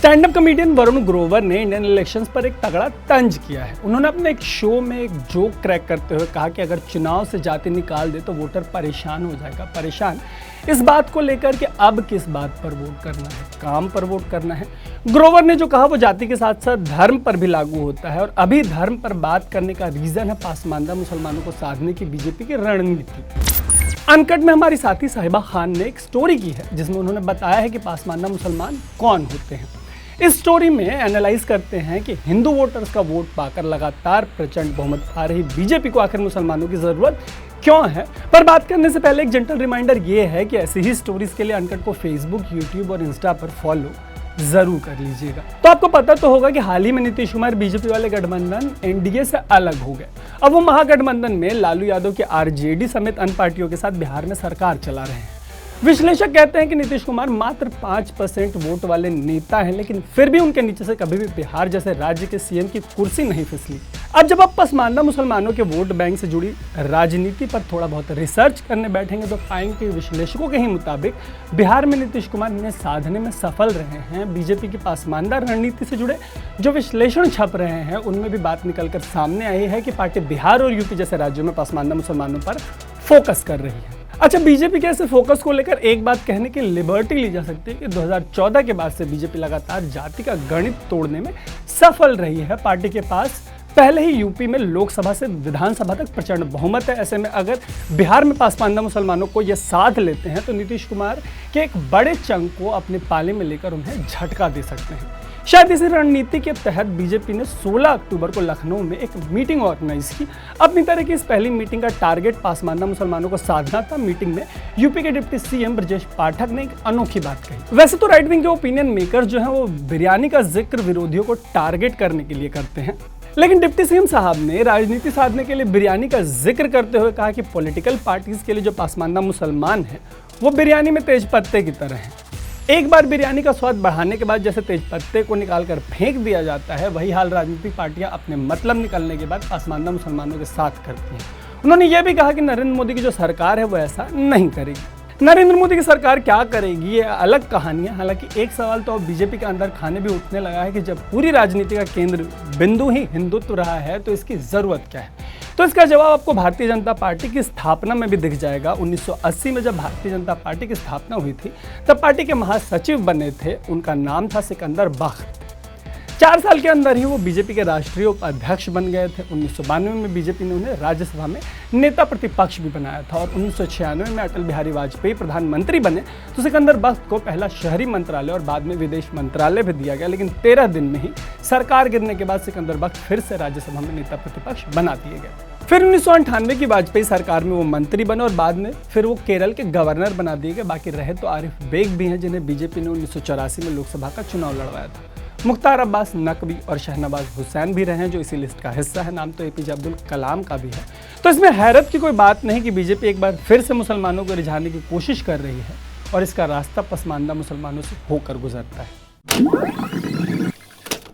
Stand up comedian Varun Grover ने Indian elections पर एक तगड़ा तंज किया है। उन्होंने अपने एक शो में एक जोक क्रैक करते हुए कहा कि अगर चुनाव से जाति निकाल दे तो वोटर परेशान हो जाएगा। परेशान इस बात को लेकर कि अब किस बात पर वोट करना है, काम पर वोट करना है। ग्रोवर ने जो कहा वो जाति के साथ साथ धर्म पर भी लागू होता है और अभी धर्म पर बात करने का रीजन है पासमानदा मुसलमानों को साधने की बीजेपी की रणनीति। अनकट में हमारी साथी साहिबा खान ने एक स्टोरी की है जिसमें उन्होंने बताया है कि पासमानदा मुसलमान कौन होते हैं। इस स्टोरी में एनालाइज करते हैं कि हिंदू वोटर्स का वोट पाकर लगातार प्रचंड बहुमत पा रही बीजेपी को आखिर मुसलमानों की जरूरत क्यों है। पर बात करने से पहले एक जेंटल रिमाइंडर ये है कि ऐसी ही स्टोरीज के लिए अनकट को फेसबुक, यूट्यूब और इंस्टा पर फॉलो जरूर कर लीजिएगा। तो आपको पता तो होगा कि हाल ही में नीतीश कुमार बीजेपी वाले गठबंधन एनडीए से अलग हो गए। अब वो महागठबंधन में लालू यादव के आरजेडी समेत अन्य पार्टियों के साथ बिहार में सरकार चला रहे हैं। विश्लेषक कहते हैं कि नीतीश कुमार मात्र 5% वोट वाले नेता हैं, लेकिन फिर भी उनके नीचे से कभी भी बिहार जैसे राज्य के सीएम की कुर्सी नहीं फिसली। अब जब आप पसमानदा मुसलमानों के वोट बैंक से जुड़ी राजनीति पर थोड़ा बहुत रिसर्च करने बैठेंगे तो पाएंगे कि विश्लेषकों के ही मुताबिक बिहार में नीतीश कुमार इन्हें साधने में सफल रहे हैं। बीजेपी की पासमानदा रणनीति से जुड़े जो विश्लेषण छप रहे हैं उनमें भी बात निकलकर सामने आई है कि पार्टी बिहार और यूपी जैसे राज्यों में पासमानदा मुसलमानों पर फोकस कर रही है। अच्छा, बीजेपी के ऐसे फोकस को लेकर एक बात कहने की लिबर्टी ली जा सकती है कि 2014 के बाद से बीजेपी लगातार जाति का गणित तोड़ने में सफल रही है। पार्टी के पास पहले ही यूपी में लोकसभा से विधानसभा तक प्रचंड बहुमत है। ऐसे में अगर बिहार में पासमानदा मुसलमानों को ये साथ लेते हैं तो नीतीश कुमार के एक बड़े चंक को अपने पाले में लेकर उन्हें झटका दे सकते हैं। शायद इसी रणनीति के तहत बीजेपी ने 16 अक्टूबर को लखनऊ में एक मीटिंग ऑर्गेनाइज की। अपनी तरह की इस पहली मीटिंग का टारगेट पासमानदा मुसलमानों को साधना था। मीटिंग में यूपी के डिप्टी सीएम ब्रजेश पाठक ने एक अनोखी बात कही। वैसे तो राइट विंग के ओपिनियन मेकर्स जो हैं वो बिरयानी का जिक्र विरोधियों को टारगेट करने के लिए करते हैं, लेकिन डिप्टी सीएम साहब ने राजनीति साधने के लिए बिरयानी का जिक्र करते हुए कहा कि पॉलिटिकल पार्टीज के लिए जो पासमानदा मुसलमान हैं वो बिरयानी में तेज पत्ते की तरह हैं। एक बार बिरयानी का स्वाद बढ़ाने के बाद जैसे तेज पत्ते को निकालकर फेंक दिया जाता है, वही हाल राजनीतिक पार्टियां अपने मतलब निकलने के बाद पासमानदा मुसलमानों के साथ करती हैं। उन्होंने ये भी कहा कि नरेंद्र मोदी की जो सरकार है वो ऐसा नहीं करेगी। नरेंद्र मोदी की सरकार क्या करेगी ये अलग कहानी है। हालांकि एक सवाल तो अब बीजेपी के अंदर खाने भी उठने लगा है कि जब पूरी राजनीति का केंद्र बिंदु ही हिंदुत्व रहा है तो इसकी जरूरत क्या है। तो इसका जवाब आपको भारतीय जनता पार्टी की स्थापना में भी दिख जाएगा। 1980 में जब भारतीय जनता पार्टी की स्थापना हुई थी तब पार्टी के महासचिव बने थे, उनका नाम था सिकंदर बख्त। 4 साल के अंदर ही वो बीजेपी के राष्ट्रीय उपाध्यक्ष बन गए थे। 1992 में बीजेपी ने उन्हें राज्यसभा में नेता प्रतिपक्ष भी बनाया था और 1996 में अटल बिहारी वाजपेयी प्रधानमंत्री बने तो सिकंदर बख्त को पहला शहरी मंत्रालय और बाद में विदेश मंत्रालय भी दिया गया। लेकिन 13 दिन में ही सरकार गिरने के बाद सिकंदर बख्त फिर से राज्यसभा में नेता प्रतिपक्ष बना दिए गए। फिर 1998 की वाजपेयी सरकार में वो मंत्री बने और बाद में फिर वो केरल के गवर्नर बना दिए गए। बाकी रहे तो आरिफ बेग भी हैं जिन्हें बीजेपी ने 1984 में लोकसभा का चुनाव लड़वाया था। मुख्तार अब्बास नकवी और शहनवाज हुसैन भी रहे हैं जो इसी लिस्ट का हिस्सा है। नाम तो एपीजे अब्दुल कलाम का भी है। तो इसमें हैरत की कोई बात नहीं कि बीजेपी एक बार फिर से मुसलमानों को रिझाने की कोशिश कर रही है और इसका रास्ता पसमानदा मुसलमानों से होकर गुजरता है।